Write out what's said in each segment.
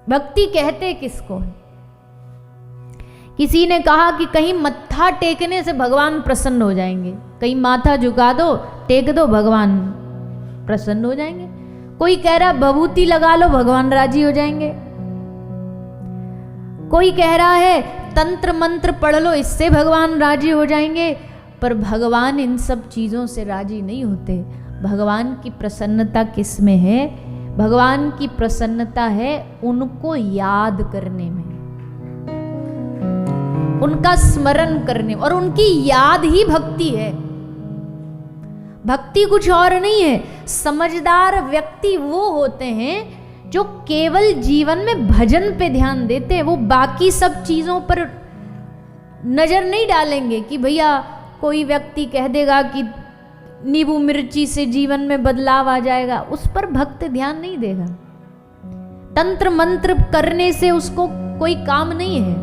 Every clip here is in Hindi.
भक्ति कहते किसको है? किसी ने कहा कि कहीं मत्था टेकने से भगवान प्रसन्न हो जाएंगे, कहीं माथा झुका दो, टेक दो, भगवान प्रसन्न हो जाएंगे। कोई कह रहा भभूति लगा लो, भगवान राजी हो जाएंगे। कोई कह रहा है तंत्र मंत्र पढ़ लो, इससे भगवान राजी हो जाएंगे। पर भगवान इन सब चीजों से राजी नहीं होते। भगवान की प्रसन्नता किस में है? भगवान की प्रसन्नता है उनको याद करने में, उनका स्मरण करने, और उनकी याद ही भक्ति है। भक्ति कुछ और नहीं है। समझदार व्यक्ति वो होते हैं जो केवल जीवन में भजन पे ध्यान देते हैं। वो बाकी सब चीजों पर नजर नहीं डालेंगे कि भैया कोई व्यक्ति कह देगा कि नींबू मिर्ची से जीवन में बदलाव आ जाएगा, उस पर भक्त ध्यान नहीं देगा। तंत्र मंत्र करने से उसको कोई काम नहीं है।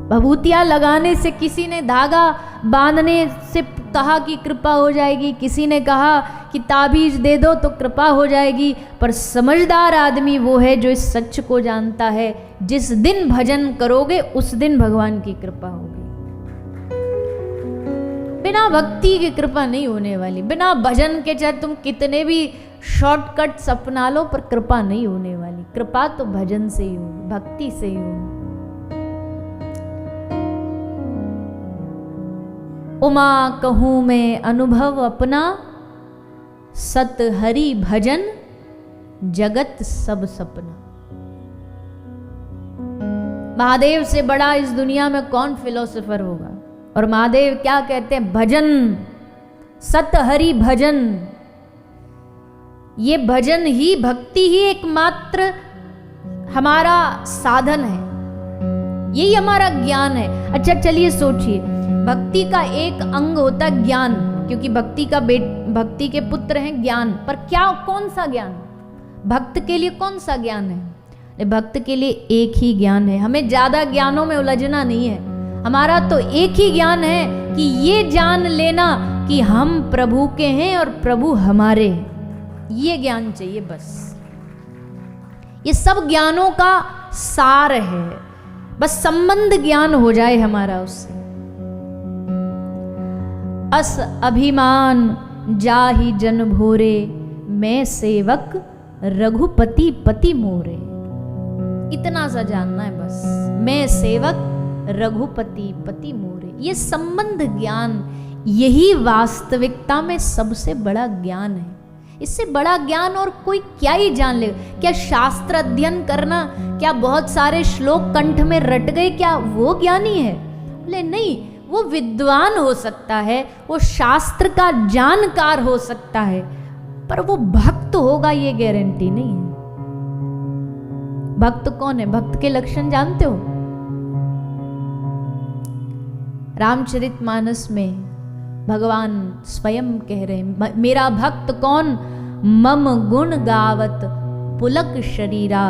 भभूतियां लगाने से, किसी ने धागा बांधने से कहा कि कृपा हो जाएगी, किसी ने कहा कि ताबीज दे दो तो कृपा हो जाएगी। पर समझदार आदमी वो है जो इस सच को जानता है, जिस दिन भजन करोगे उस दिन भगवान की कृपा होगी। बिना भक्ति की कृपा नहीं होने वाली। बिना भजन के चाहे तुम कितने भी शॉर्टकट्स अपना लो, पर कृपा नहीं होने वाली। कृपा तो भजन से ही होगी, भक्ति से ही होगी। उमा कहूं मैं अनुभव अपना, सत हरि भजन जगत सब सपना। महादेव से बड़ा इस दुनिया में कौन फिलोसोफर होगा? और महादेव क्या कहते हैं? भजन, सत हरि भजन। ये भजन ही, भक्ति ही एकमात्र हमारा साधन है, यही हमारा ज्ञान है। अच्छा चलिए सोचिए, भक्ति का एक अंग होता है ज्ञान, क्योंकि भक्ति के पुत्र हैं ज्ञान। पर क्या, कौन सा ज्ञान? भक्त के लिए कौन सा ज्ञान है? भक्त के लिए एक ही ज्ञान है। हमें ज्यादा ज्ञानों में उलझना नहीं है। हमारा तो एक ही ज्ञान है कि ये जान लेना कि हम प्रभु के हैं और प्रभु हमारे हैं। ये ज्ञान चाहिए बस। ये सब ज्ञानों का सार है। बस संबंध ज्ञान हो जाए हमारा उससे। अस अभिमान जाहि जन भोरे, मैं सेवक रघुपति पति मोरे। इतना सा जानना है बस, मैं सेवक रघुपति पति मोरे। ये संबंध ज्ञान, यही वास्तविकता में सबसे बड़ा ज्ञान है। इससे बड़ा ज्ञान और कोई क्या ही जान ले? क्या शास्त्र अध्ययन करना, क्या बहुत सारे श्लोक कंठ में रट गए, क्या वो ज्ञानी है? बोले नहीं, वो विद्वान हो सकता है, वो शास्त्र का जानकार हो सकता है, पर वो भक्त होगा ये गारंटी नहीं है। भक्त कौन है? भक्त के लक्षण जानते हो? रामचरितमानस में भगवान स्वयं कह रहे हैं, मेरा भक्त कौन? मम गुण गावत पुलक शरीरा,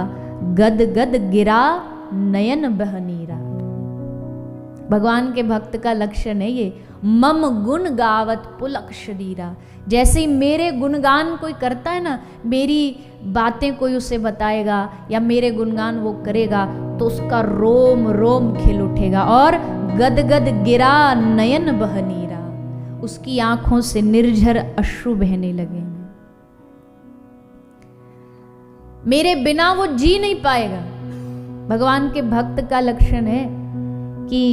गद गद गिरा नयन बहनीरा। भगवान के भक्त का लक्षण है ये, मम गुण गावत पुलक शरीरा। जैसे ही मेरे गुणगान कोई करता है ना, मेरी बातें कोई उसे बताएगा या मेरे गुणगान वो करेगा, तो उसका रोम रोम खिल उठेगा। और गद गद गिरा नयन बहनीरा, उसकी आंखों से निर्झर अश्रु बहने लगेंगे। मेरे बिना वो जी नहीं पाएगा। भगवान के भक्त का लक्षण है कि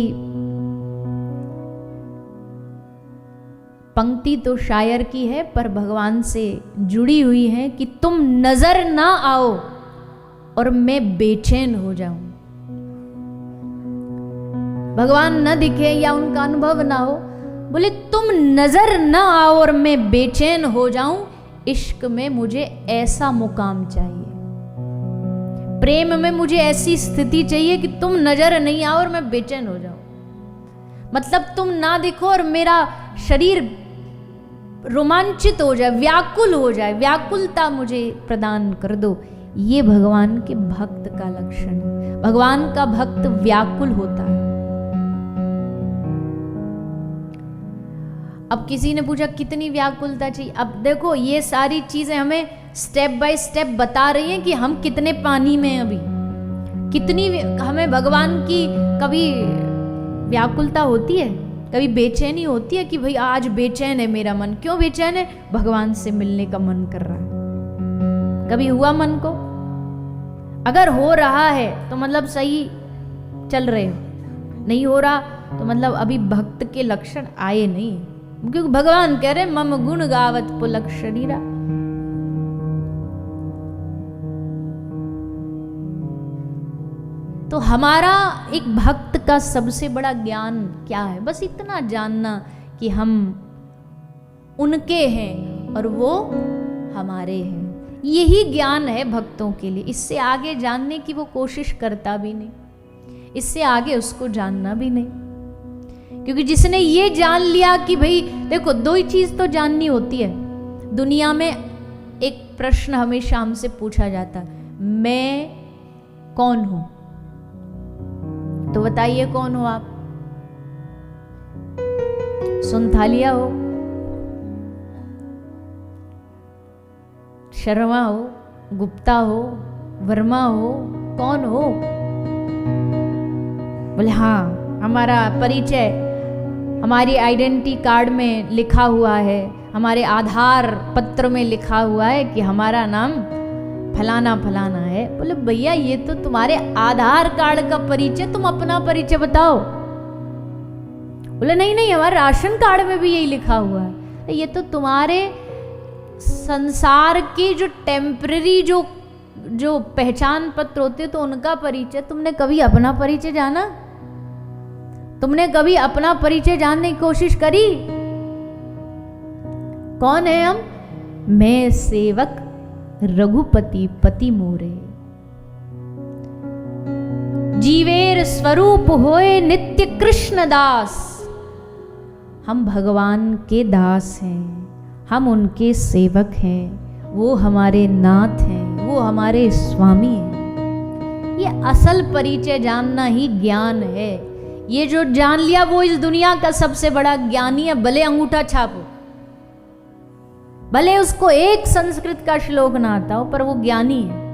पंक्ति तो शायर की है पर भगवान से जुड़ी हुई है कि तुम नजर ना आओ और मैं बेचैन हो जाऊं। भगवान न दिखे या उनका अनुभव ना हो, बोले तुम नजर ना आओ और मैं बेचैन हो जाऊं। इश्क में मुझे ऐसा मुकाम चाहिए, प्रेम में मुझे ऐसी स्थिति चाहिए कि तुम नजर नहीं आओ और मैं बेचैन हो जाऊं। मतलब तुम ना दिखो और मेरा शरीर रोमांचित हो जाए, व्याकुल हो जाए, व्याकुलता मुझे प्रदान कर दो। ये भगवान के भक्त का लक्षण है। भगवान का भक्त व्याकुल होता है। अब किसी ने पूछा कितनी व्याकुलता चाहिए? अब देखो, ये सारी चीजें हमें स्टेप बाय स्टेप बता रही हैं कि हम कितने पानी में हैं अभी, कितनी हमें भगवान की कभी व्याकुलता होती है, कभी बेचैनी होती है कि भाई आज बेचैन है मेरा मन। क्यों बेचैन है? भगवान से मिलने का मन कर रहा है। कभी हुआ मन को? अगर हो रहा है तो मतलब सही चल रहे हो, नहीं हो रहा तो मतलब अभी भक्त के लक्षण आए नहीं, क्योंकि भगवान कह रहे मम गुण गावत पुलक शरीरा। तो हमारा एक भक्त का सबसे बड़ा ज्ञान क्या है? बस इतना जानना कि हम उनके हैं और वो हमारे हैं। यही ज्ञान है भक्तों के लिए। इससे आगे जानने की वो कोशिश करता भी नहीं, इससे आगे उसको जानना भी नहीं। क्योंकि जिसने ये जान लिया कि भाई देखो, दो ही चीज तो जाननी होती है दुनिया में। एक प्रश्न हमेशा हमसे पूछा जाता है, मैं कौन हूं? तो बताइए कौन हो आप? सुनथालिया हो, शर्मा हो, गुप्ता हो, वर्मा हो, कौन हो? बोले हाँ, हमारा परिचय हमारी आइडेंटिटी कार्ड में लिखा हुआ है, हमारे आधार पत्र में लिखा हुआ है कि हमारा नाम फलाना फलाना है। बोले भैया ये तो तुम्हारे आधार कार्ड का परिचय, तुम अपना परिचय बताओ। बोले नहीं नहीं, हमारे राशन कार्ड में भी यही लिखा हुआ है। ये तो तुम्हारे संसार के जो टेम्पररी जो पहचान पत्र होते तो उनका परिचय। तुमने कभी अपना परिचय जाना? तुमने कभी अपना परिचय जानने की कोशिश करी? कौन है हम? मैं सेवक रघुपति पति मोरे, जीवेर स्वरूप होए नित्य कृष्ण दास। हम भगवान के दास हैं, हम उनके सेवक हैं, वो हमारे नाथ हैं, वो हमारे स्वामी हैं। ये असल परिचय जानना ही ज्ञान है। ये जो जान लिया वो इस दुनिया का सबसे बड़ा ज्ञानी है। भले अंगूठा छापो, भले उसको एक संस्कृत का श्लोक ना आता हो, पर वो ज्ञानी है।